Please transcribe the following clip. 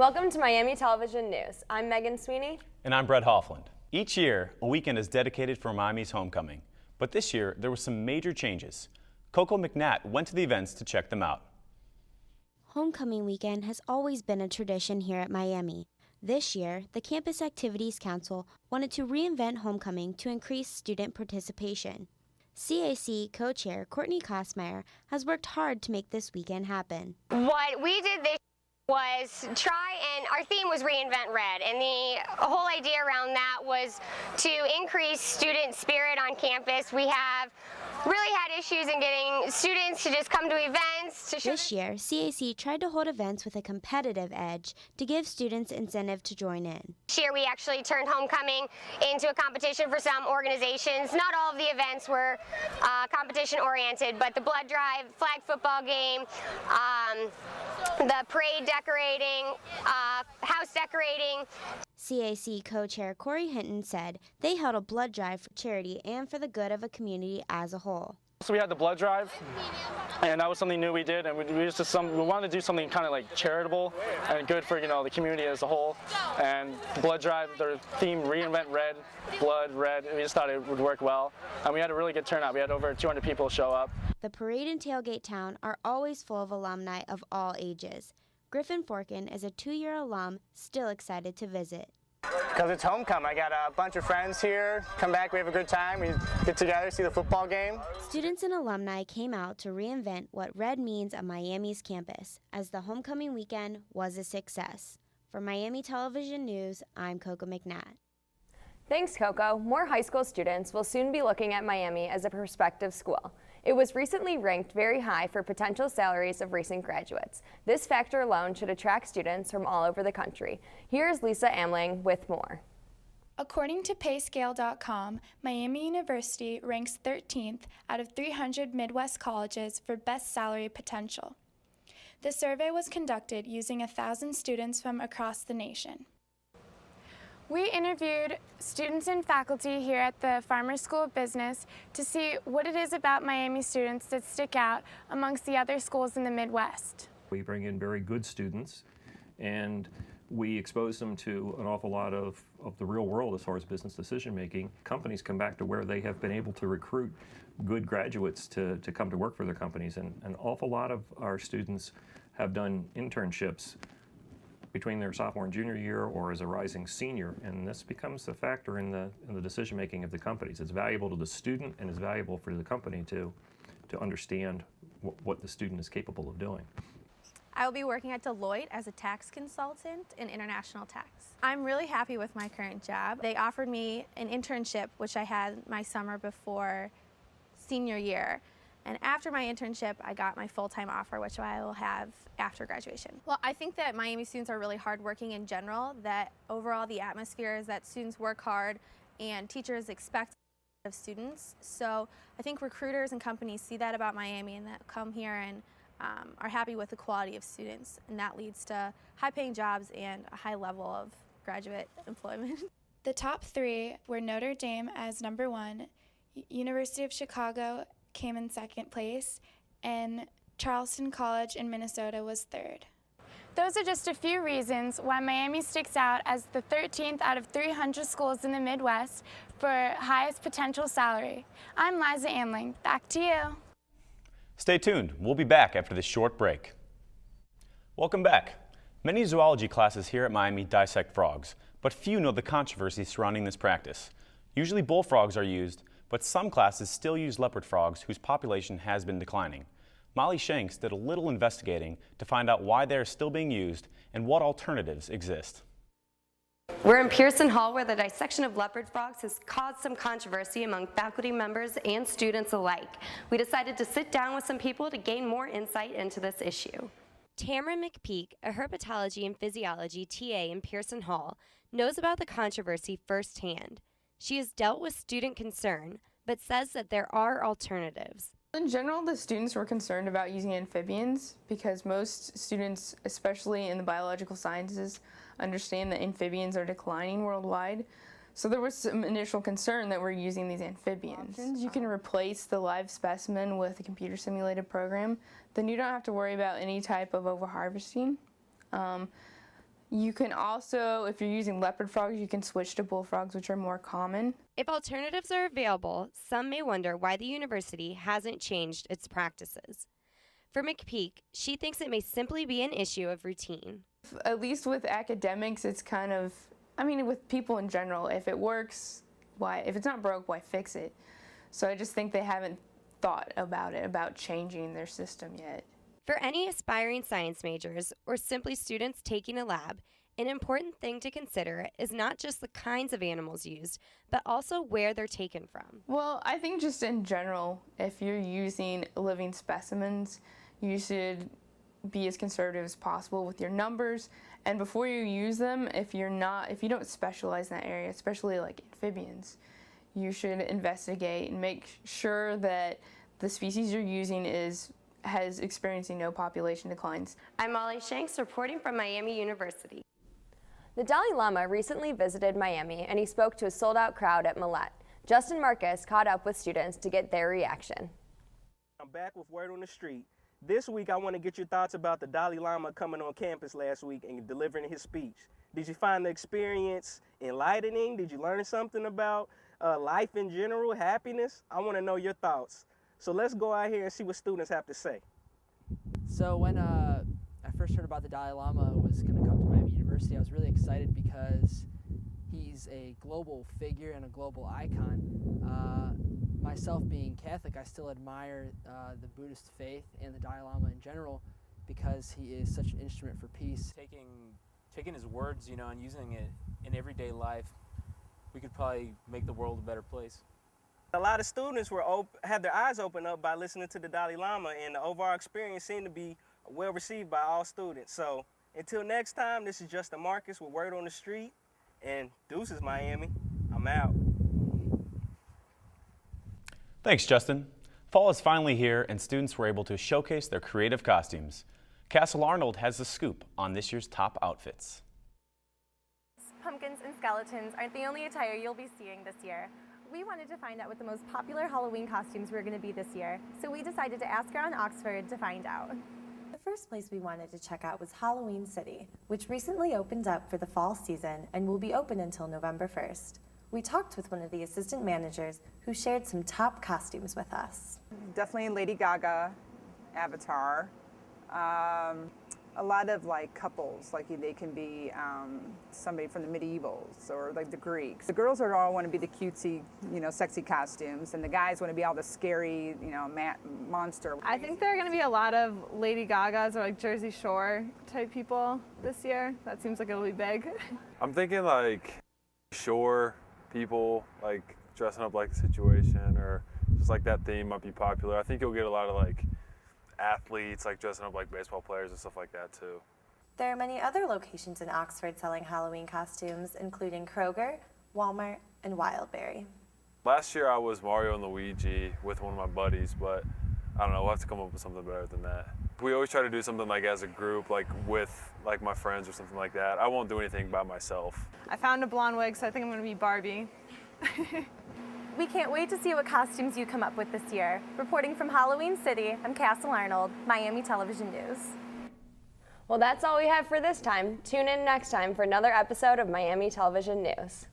Welcome to Miami Television News. I'm Megan Sweeney. And I'm Brett Hoffland. Each year, a weekend is dedicated for Miami's homecoming. But this year, there were some major changes. Coco McNatt went to the events to check them out. Homecoming weekend has always been a tradition here at Miami. This year, the Campus Activities Council wanted to reinvent homecoming to increase student participation. CAC co-chair Courtney Kosmeyer has worked hard to make this weekend happen. What we did this was our theme was Reinvent Red, and the whole idea around that was to increase student spirit on campus. We have really had issues in getting students to just come to events. This year, CAC tried to hold events with a competitive edge to give students incentive to join in. This year we actually turned homecoming into a competition for some organizations. Not all of the events were competition oriented, but the blood drive, flag football game, the parade decorating, house decorating. CAC co-chair Corey Hinton said they held a blood drive for charity and for the good of a community as a whole. So we had the blood drive, and that was something new we did, and we wanted to do something kind of like charitable and good for the community as a whole. And the blood drive, their theme Reinvent Red, blood red. We just thought it would work well, and we had a really good turnout. We had over 200 people show up. The parade and tailgate town are always full of alumni of all ages. Griffin Forkin is a 2-year alum, still excited to visit. Because it's homecoming. I got a bunch of friends here. Come back, we have a good time. We get together, see the football game. Students and alumni came out to reinvent what red means on Miami's campus, as the homecoming weekend was a success. For Miami Television News, I'm Coco McNatt. Thanks, Coco. More high school students will soon be looking at Miami as a prospective school. It was recently ranked very high for potential salaries of recent graduates. This factor alone should attract students from all over the country. Here's Lisa Amling with more. According to payscale.com, Miami University ranks 13th out of 300 Midwest colleges for best salary potential. The survey was conducted using 1,000 students from across the nation. We interviewed students and faculty here at the Farmers School of Business to see what it is about Miami students that stick out amongst the other schools in the Midwest. We bring in very good students, and we expose them to an awful lot of the real world as far as business decision making. Companies come back to where they have been able to recruit good graduates to come to work for their companies, and an awful lot of our students have done internships between their sophomore and junior year or as a rising senior, and this becomes a factor in the decision making of the companies. It's valuable to the student and it's valuable for the company to understand what the student is capable of doing. I will be working at Deloitte as a tax consultant in international tax. I'm really happy with my current job. They offered me an internship, which I had my summer before senior year. And after my internship, I got my full-time offer, which I will have after graduation. Well, I think that Miami students are really hardworking in general, that overall the atmosphere is that students work hard and teachers expect of students. So I think recruiters and companies see that about Miami and that come here and are happy with the quality of students, and that leads to high-paying jobs and a high level of graduate employment. The top 3 were Notre Dame as number 1, University of Chicago came in 2nd place, and Charleston College in Minnesota was 3rd. Those are just a few reasons why Miami sticks out as the 13th out of 300 schools in the Midwest for highest potential salary. I'm Liza Amling. Back to you. Stay tuned. We'll be back after this short break. Welcome back. Many zoology classes here at Miami dissect frogs, but few know the controversy surrounding this practice. Usually bullfrogs are used, but some classes still use leopard frogs whose population has been declining. Molly Shanks did a little investigating to find out why they are still being used and what alternatives exist. We're in Pearson Hall, where the dissection of leopard frogs has caused some controversy among faculty members and students alike. We decided to sit down with some people to gain more insight into this issue. Tamara McPeak, a herpetology and physiology TA in Pearson Hall, knows about the controversy firsthand. She has dealt with student concern, but says that there are alternatives. In general, the students were concerned about using amphibians because most students, especially in the biological sciences, understand that amphibians are declining worldwide. So there was some initial concern that we're using these amphibians. You can replace the live specimen with a computer simulated program. Then you don't have to worry about any type of overharvesting. You can also, if you're using leopard frogs, you can switch to bullfrogs, which are more common. If alternatives are available, some may wonder why the university hasn't changed its practices. For McPeak, she thinks it may simply be an issue of routine. At least with academics, it's kind of, with people in general, if it works, why? If it's not broke, why fix it? So I just think they haven't thought about it, about changing their system yet. For any aspiring science majors or simply students taking a lab, an important thing to consider is not just the kinds of animals used, but also where they're taken from. Well, I think just in general, if you're using living specimens, you should be as conservative as possible with your numbers. And before you use them, if you don't specialize in that area, especially like amphibians, you should investigate and make sure that the species you're using has experiencing no population declines. I'm Molly Shanks reporting from Miami University. The Dalai Lama recently visited Miami and he spoke to a sold-out crowd at Millet. Justin Marcus caught up with students to get their reaction. I'm back with Word on the Street. This week I want to get your thoughts about the Dalai Lama coming on campus last week and delivering his speech. Did you find the experience enlightening? Did you learn something about life in general, happiness? I want to know your thoughts. So let's go out here and see what students have to say. So when I first heard about the Dalai Lama was going to come to Miami University, I was really excited because he's a global figure and a global icon. Myself being Catholic, I still admire the Buddhist faith and the Dalai Lama in general because he is such an instrument for peace. Taking his words, and using it in everyday life, we could probably make the world a better place. A lot of students had their eyes opened up by listening to the Dalai Lama, and the overall experience seemed to be well received by all students. So until next time, this is Justin Marcus with Word on the Street, and deuces, Miami. I'm out. Thanks, Justin. Fall is finally here, and students were able to showcase their creative costumes. Castle Arnold has the scoop on this year's top outfits. Pumpkins and skeletons aren't the only attire you'll be seeing this year. We wanted to find out what the most popular Halloween costumes were going to be this year, so we decided to ask around Oxford to find out. The first place we wanted to check out was Halloween City, which recently opened up for the fall season and will be open until November 1st. We talked with one of the assistant managers who shared some top costumes with us. Definitely Lady Gaga, Avatar. A lot of couples, they can be somebody from the medievals or the Greeks. The girls all want to be the cutesy, sexy costumes, and the guys want to be all the scary, monster. I think there are going to be a lot of Lady Gagas or Jersey Shore type people this year. That seems like it'll be big. I'm thinking shore people, dressing up like the situation, or just that theme might be popular. I think you'll get a lot of athletes dressing up like baseball players and stuff like that too. There are many other locations in Oxford selling Halloween costumes, including Kroger, Walmart, and Wildberry. Last year I was Mario and Luigi with one of my buddies, but I don't know, we'll have to come up with something better than that. We always try to do something as a group, with my friends or something like that. I won't do anything by myself. I found a blonde wig, so I think I'm going to be Barbie. We can't wait to see what costumes you come up with this year. Reporting from Halloween City, I'm Castle Arnold, Miami Television News. Well, that's all we have for this time. Tune in next time for another episode of Miami Television News.